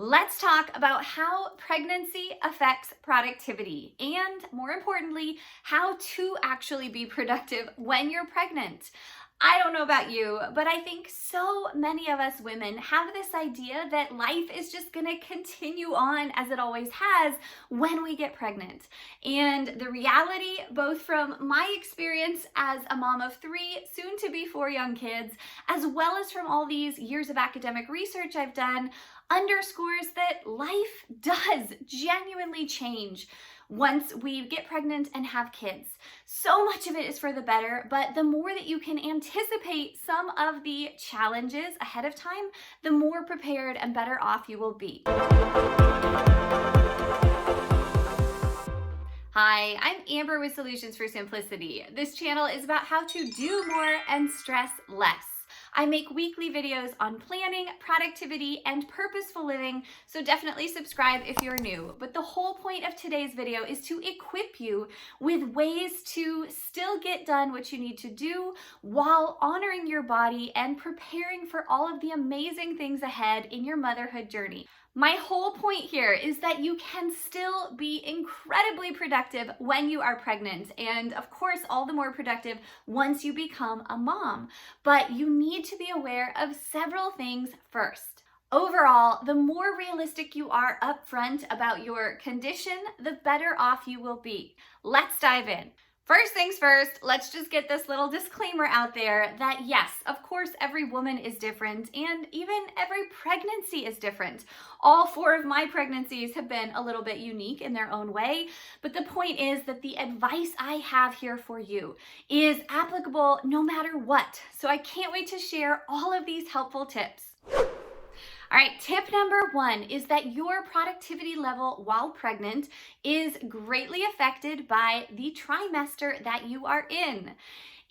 Let's talk about how pregnancy affects productivity and, more importantly, how to actually be productive when you're pregnant. I don't know about you, but I think so many of us women have this idea that life is just going to continue on as it always has when we get pregnant. And the reality, both from my experience as a mom of 3, soon to be 4 young kids, as well as from all these years of academic research I've done, underscores that life does genuinely change once we get pregnant and have kids. So much of it is for the better, but the more that you can anticipate some of the challenges ahead of time, the more prepared and better off you will be. Hi, I'm Amber with Solutions for Simplicity. This channel is about how to do more and stress less. I make weekly videos on planning, productivity, and purposeful living, so definitely subscribe if you're new. But the whole point of today's video is to equip you with ways to still get done what you need to do while honoring your body and preparing for all of the amazing things ahead in your motherhood journey. My whole point here is that you can still be incredibly productive when you are pregnant, and of course, all the more productive once you become a mom. But you need to be aware of several things first. Overall, the more realistic you are upfront about your condition, the better off you will be. Let's dive in. First things first, let's just get this little disclaimer out there that yes, of course, every woman is different and even every pregnancy is different. All 4 of my pregnancies have been a little bit unique in their own way, but the point is that the advice I have here for you is applicable no matter what. So I can't wait to share all of these helpful tips. All right, tip number 1 is that your productivity level while pregnant is greatly affected by the trimester that you are in.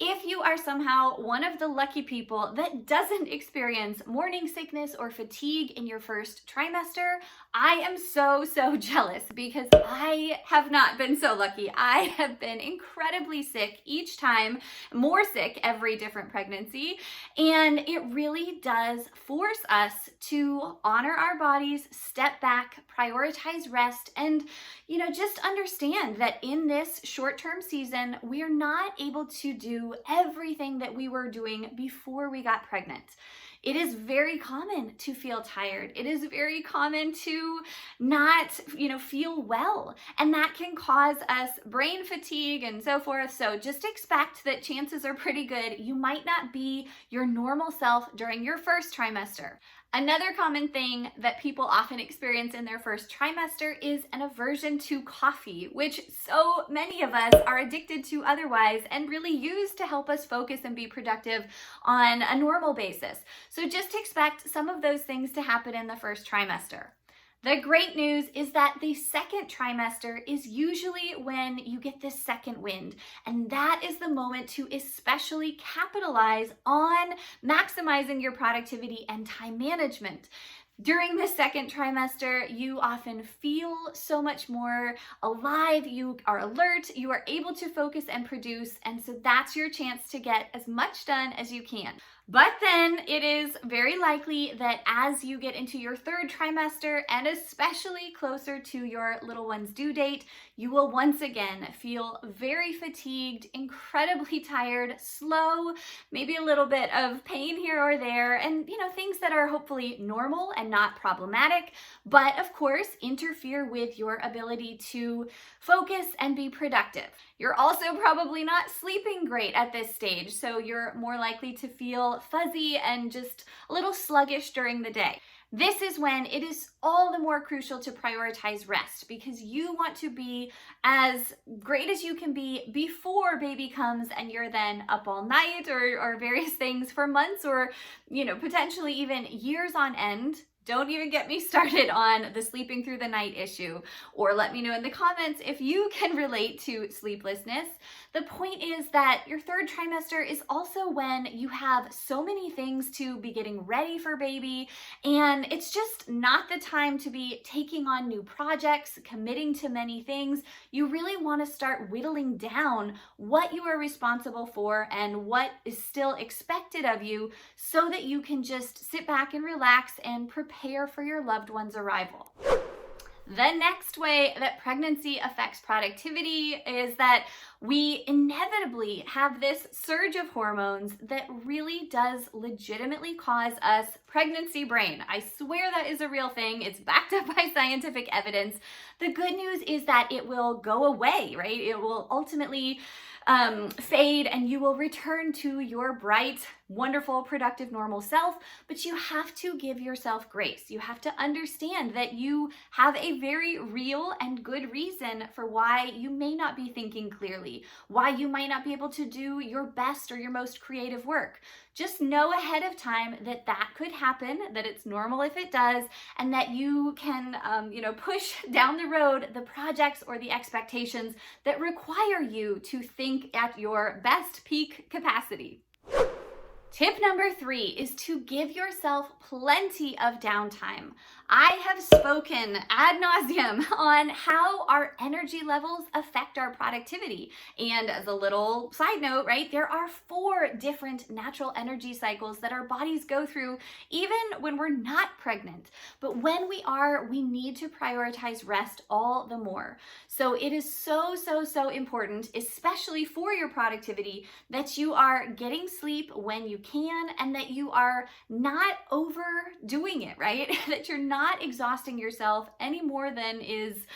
If you are somehow one of the lucky people that doesn't experience morning sickness or fatigue in your first trimester, I am so jealous because I have not been so lucky. I have been incredibly sick each time, more sick every different pregnancy, and it really does force us to honor our bodies, step back, prioritize rest, and just understand that in this short-term season, we are not able to do everything that we were doing before we got pregnant. It is very common to feel tired. It is very common to not, feel well. And that can cause us brain fatigue and so forth. So just expect that chances are pretty good you might not be your normal self during your first trimester. Another common thing that people often experience in their first trimester is an aversion to coffee, which so many of us are addicted to otherwise and really use to help us focus and be productive on a normal basis. So just expect some of those things to happen in the first trimester. The great news is that the second trimester is usually when you get this second wind, and that is the moment to especially capitalize on maximizing your productivity and time management. During the second trimester, you often feel so much more alive, you are alert, you are able to focus and produce, and so that's your chance to get as much done as you can. But then it is very likely that as you get into your third trimester, and especially closer to your little one's due date, you will once again feel very fatigued, incredibly tired, slow, maybe a little bit of pain here or there, and things that are hopefully normal and not problematic, but of course interfere with your ability to focus and be productive. You're also probably not sleeping great at this stage, so you're more likely to feel fuzzy and just a little sluggish during the day. This is when it is all the more crucial to prioritize rest because you want to be as great as you can be before baby comes and you're then up all night or various things for months or, potentially even years on end. Don't even get me started on the sleeping through the night issue, or let me know in the comments if you can relate to sleeplessness. The point is that your third trimester is also when you have so many things to be getting ready for baby, and it's just not the time to be taking on new projects, committing to many things. You really want to start whittling down what you are responsible for and what is still expected of you so that you can just sit back and relax and prepare prepare for your loved one's arrival. The next way that pregnancy affects productivity is that we inevitably have this surge of hormones that really does legitimately cause us pregnancy brain. I swear that is a real thing. It's backed up by scientific evidence. The good news is that it will go away, right? It will ultimately fade and you will return to your bright, wonderful, productive, normal self, but you have to give yourself grace. You have to understand that you have a very real and good reason for why you may not be thinking clearly, why you might not be able to do your best or your most creative work. Just know ahead of time that that could happen, that it's normal if it does, and that you can, push down the road the projects or the expectations that require you to think at your best peak capacity. Tip number 3 is to give yourself plenty of downtime. I have spoken ad nauseum on how our energy levels affect our productivity. And as a little side note, right, there are 4 different natural energy cycles that our bodies go through even when we're not pregnant. But when we are, we need to prioritize rest all the more. So it is so important, especially for your productivity, that you are getting sleep when you can and that you are not overdoing it, right? That you're not exhausting yourself any more than is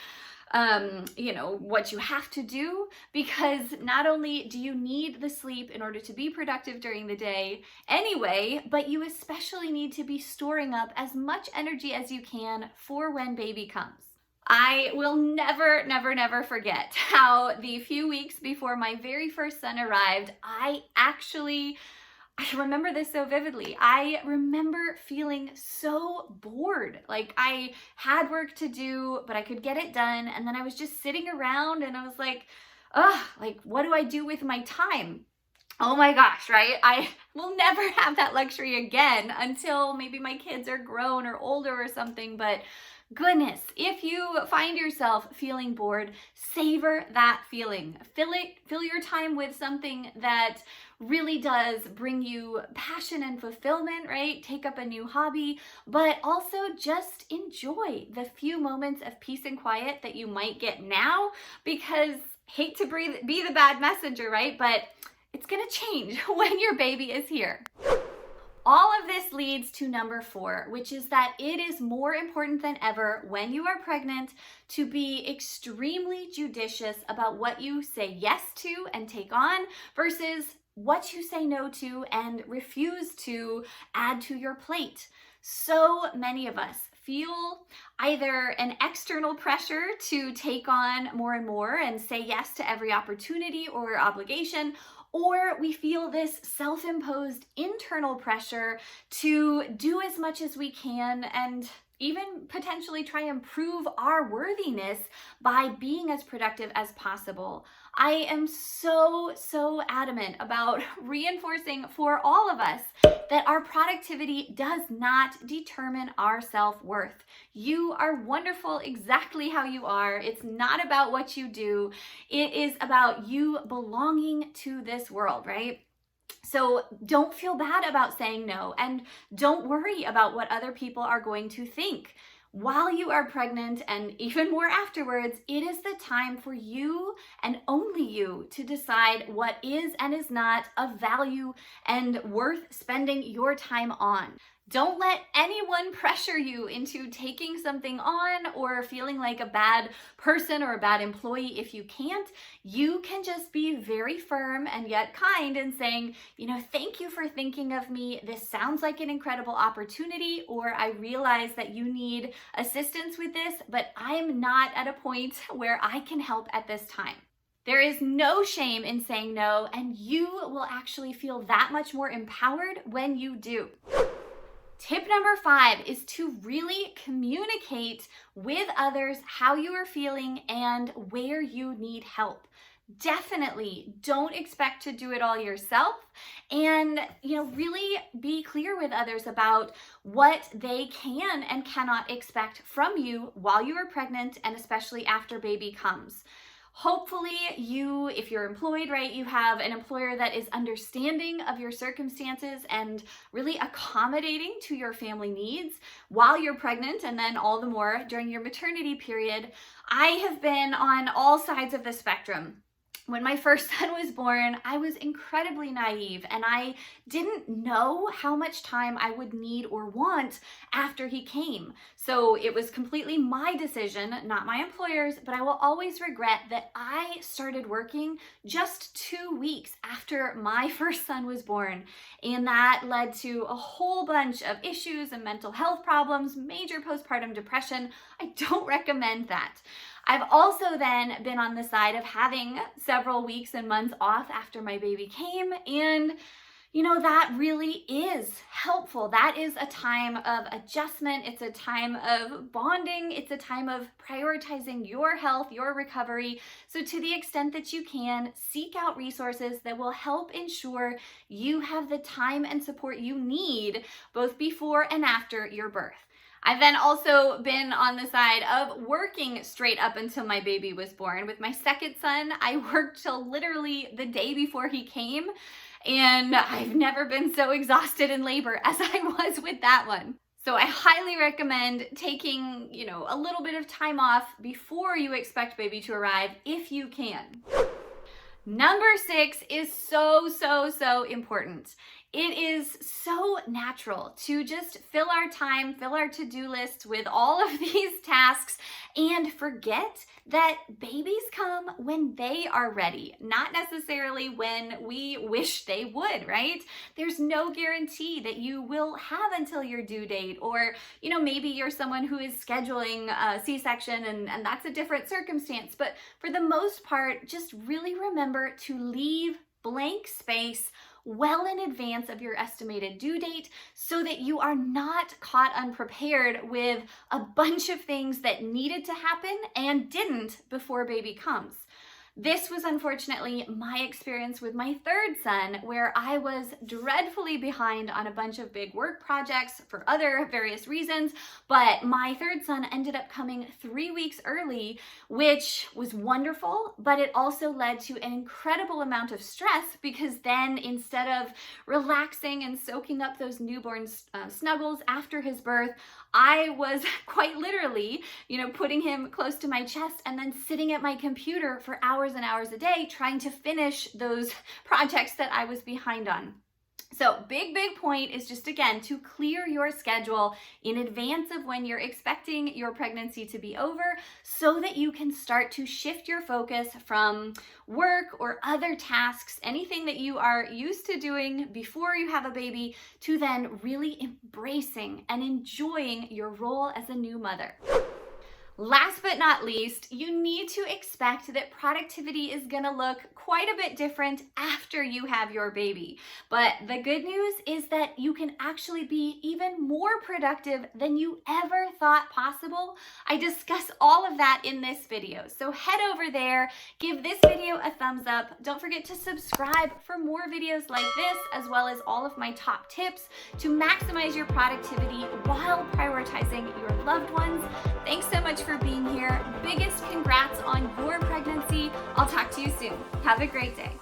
what you have to do, because not only do you need the sleep in order to be productive during the day anyway, but you especially need to be storing up as much energy as you can for when baby comes. I will never forget how the few weeks before my very first son arrived, I remember this so vividly. I remember feeling so bored. Like I had work to do, but I could get it done. And then I was just sitting around and I was like, what do I do with my time? Oh my gosh, right? I will never have that luxury again until maybe my kids are grown or older or something. But goodness, if you find yourself feeling bored, savor that feeling. Fill your time with something that really does bring you passion and fulfillment, right? Take up a new hobby, but also just enjoy the few moments of peace and quiet that you might get now, because hate to be the bad messenger, right? But it's gonna change when your baby is here. All of this leads to number 4, which is that it is more important than ever when you are pregnant to be extremely judicious about what you say yes to and take on versus what you say no to and refuse to add to your plate. So many of us feel either an external pressure to take on more and more and say yes to every opportunity or obligation, or we feel this self-imposed internal pressure to do as much as we can and even potentially try and prove our worthiness by being as productive as possible. I am so adamant about reinforcing for all of us that our productivity does not determine our self-worth. You are wonderful exactly how you are. It's not about what you do. It is about you belonging to this world, right? So don't feel bad about saying no, and don't worry about what other people are going to think. While you are pregnant and even more afterwards, it is the time for you and only you to decide what is and is not of value and worth spending your time on. Don't let anyone pressure you into taking something on or feeling like a bad person or a bad employee if you can't. You can just be very firm and yet kind and saying, thank you for thinking of me. This sounds like an incredible opportunity, or I realize that you need assistance with this, but I'm not at a point where I can help at this time. There is no shame in saying no, and you will actually feel that much more empowered when you do. Tip number 5 is to really communicate with others how you are feeling and where you need help. Definitely don't expect to do it all yourself, and really be clear with others about what they can and cannot expect from you while you are pregnant and especially after baby comes. Hopefully you, if you're employed, right, you have an employer that is understanding of your circumstances and really accommodating to your family needs while you're pregnant, and then all the more during your maternity period. I have been on all sides of the spectrum. When my first son was born, I was incredibly naive and I didn't know how much time I would need or want after he came. So it was completely my decision, not my employer's, but I will always regret that I started working just 2 weeks after my first son was born. And that led to a whole bunch of issues and mental health problems, major postpartum depression. I don't recommend that. I've also then been on the side of having several weeks and months off after my baby came, and that really is helpful. That is a time of adjustment. It's a time of bonding. It's a time of prioritizing your health, your recovery. So to the extent that you can, seek out resources that will help ensure you have the time and support you need both before and after your birth. I've then also been on the side of working straight up until my baby was born. With my second son, I worked till literally the day before he came, and I've never been so exhausted in labor as I was with that one. So I highly recommend taking, a little bit of time off before you expect baby to arrive if you can. Number 6 is so important. It is so natural to just fill our time, fill our to-do lists with all of these tasks and forget that babies come when they are ready, not necessarily when we wish they would, right? There's no guarantee that you will have until your due date, or, maybe you're someone who is scheduling a C-section and that's a different circumstance. But for the most part, just really remember to leave blank space well in advance of your estimated due date so that you are not caught unprepared with a bunch of things that needed to happen and didn't before baby comes. This was unfortunately my experience with my third son, where I was dreadfully behind on a bunch of big work projects for other various reasons, but my third son ended up coming 3 weeks early, which was wonderful, but it also led to an incredible amount of stress because then instead of relaxing and soaking up those newborn snuggles after his birth, I was quite literally, putting him close to my chest and then sitting at my computer for hours and hours a day trying to finish those projects that I was behind on. So big point is just, again, to clear your schedule in advance of when you're expecting your pregnancy to be over so that you can start to shift your focus from work or other tasks, anything that you are used to doing before you have a baby, to then really embracing and enjoying your role as a new mother. Last but not least, you need to expect that productivity is going to look quite a bit different after you have your baby. But the good news is that you can actually be even more productive than you ever thought possible. I discuss all of that in this video. So head over there, give this video a thumbs up. Don't forget to subscribe for more videos like this, as well as all of my top tips to maximize your productivity while prioritizing your loved ones. Thanks so much for being here. Biggest congrats on your pregnancy. I'll talk to you soon. Have a great day.